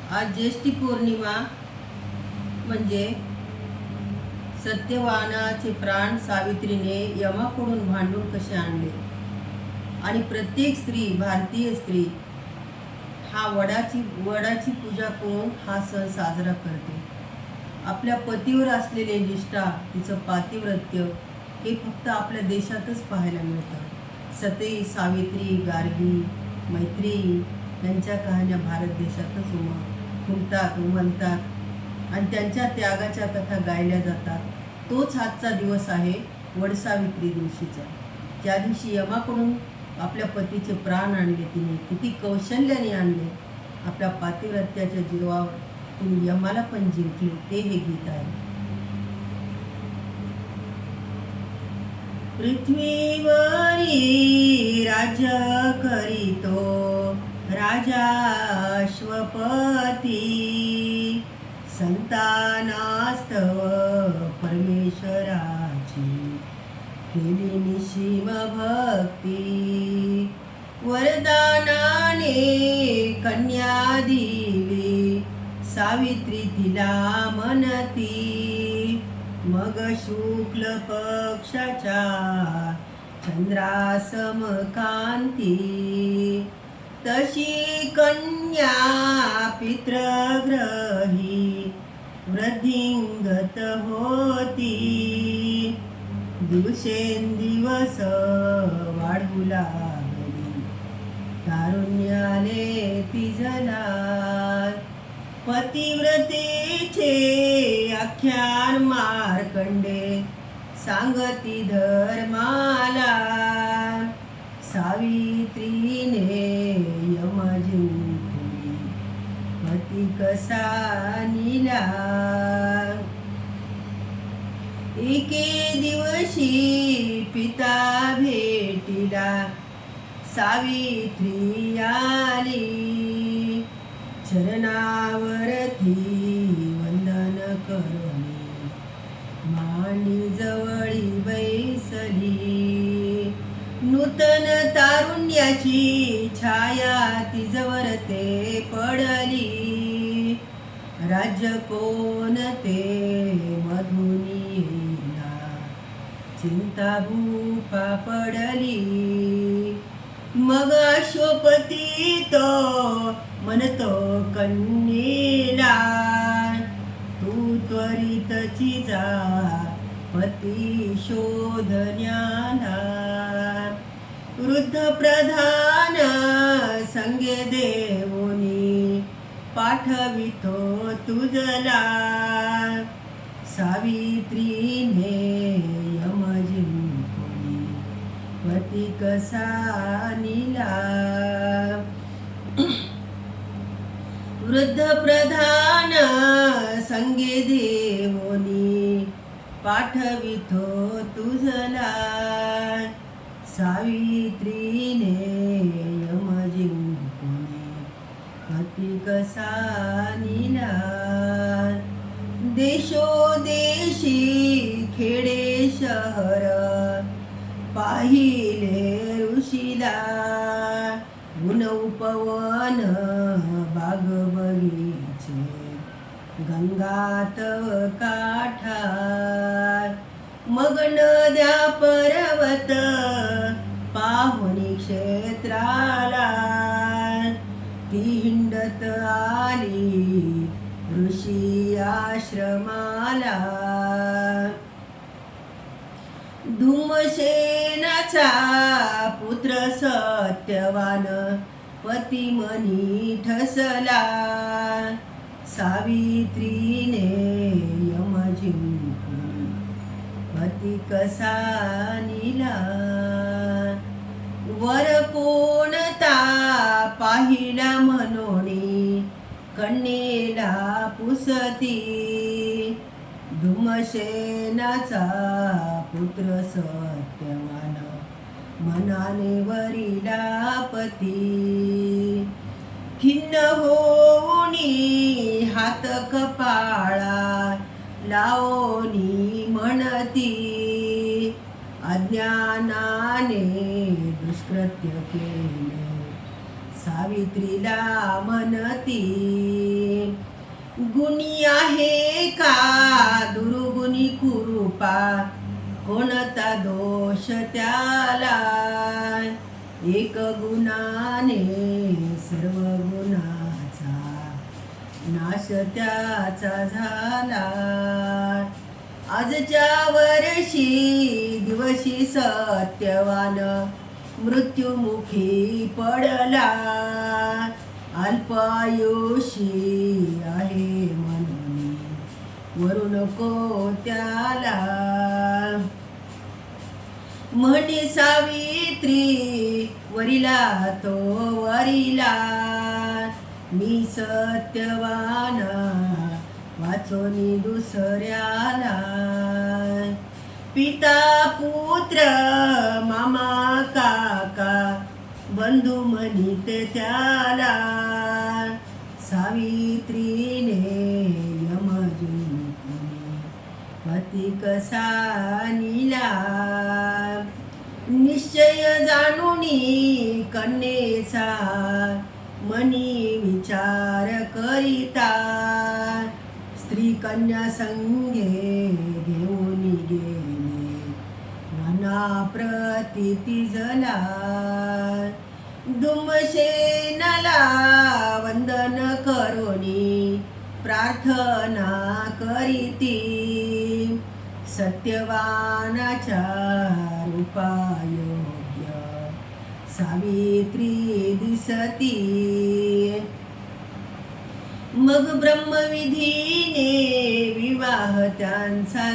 आज ज्येष्ठी पौर्णिमा म्हणजे सत्यवानाचे प्राण सावित्रीने यमाकडून भांडून कसे आणले आणि प्रत्येक स्त्री, भारतीय स्त्री हा वडाची पूजा करून हा सण साजरा करते. आपल्या पतीवर असलेले निष्ठा, तिचं पातिव्रत्य हे फक्त आपल्या देशातच पाहायला मिळतं. सती, सावित्री, गार्गी, मैत्री यांच्या कहाण्या भारत देशातच उमलतात आणि त्यांच्या त्यागाच्या कथा गायल्या जातात. तोच आजचा दिवस आहे वडसावित्री दिवशीचा, ज्या दिवशी यमाकडून आपल्या पतीचे प्राण आणले. तिने किती कौशल्याने आणले. आपल्या पातिव्रत्याच्या जीवावर तिने यमाला पण जिंकले. ते हे गीत आहे. पृथ्वीवरी राज्य करीतो राजा अश्वपती, संतानास्तव परमेश्वराची केली निशिम भक्ती. वरदानाने कन्या दिली सावित्री तिला म्हणती, मग शुक्ल पक्षाच्या चंद्रासम कांती. तशी कन्या पितृग्रही वृद्धिंगत होती, दिवसेंदिवस वाढू लागली, तारुण्याने तिजला. पतिव्रतेचे आख्यान मार्कंडे सांगती धर्माला, सावित्रीने यम जिंकली पती कसा निला. एके दिवशी पिता भेटीला सावित्री आली, चरणावरती वंदन करुणी मांडी जवळी बैसली. नूतन तारुण्याची छाया तिजवर ते पडली, राज्य कोणते मधुनी येईना चिंता भूपा पडली. मग अश्वपती तो म्हणतो कन्येला, तू त्वरितची जा पती शोधण्याला. वृद्ध प्रधान संगे देवोनी पाठवितो तुझला, सावित्रीने यम जिंकली पती कसा निला. वृद्ध प्रधान संगे देवोनी पाठवितो तुझला, सावित्रीने यम जिंकली पती कसा निला. देशोदेशी खेडे शहर पाहिले ऋषीला, गुण उपवन बाग बगीचे गंगात काठार. मग नद्या पर्वत पाहुणी क्षेत्राला, ती हिंडत आली ऋषी आश्रमाला. धूमसेनाचा पुत्र सत्यवान पतिमनी ठसला, सावित्रीने यम जिंकली पती कसा निला. वर कोणता पाहिला म्हणोनी कन्येला पुसती, धूमसेनाचा पुत्र सत्यवान मनाने वरिला पती. खिन्न होऊनी हात कपाळा लावोनी म्हणती, अज्ञानाने दुष्कृत्य केले सावित्रीला म्हणती. त्याला, एक गुणाने सर्व गुणाचा नाश त्याचा झाला. आजच्या वर्षी दिवशी सत्यवान मृत्युमुखी पडला. अल्पायुषी आहे म्हणून वरू नको त्याला. म्हणे सावित्री वरिला तो वरिला, मी सत्यवान वाचोनी दुसऱ्याला. पिता पुत्र मामा काका बंधू म्हणीत त्याला. सावित्रीने यमजिंकून पती कसा निला. निश्चय जाणूनी कन्येचा मनी विचार करिता. स्त्री कन्या संगे घेऊन गेले नाना प्रतीती जला. दुमशेनला वंदन करोनी प्रार्थना करीती. सत्यवानाच्या रूपायोग्य सावित्री दिसती. मग ब्रह्मविधीने विवाह त्यांचा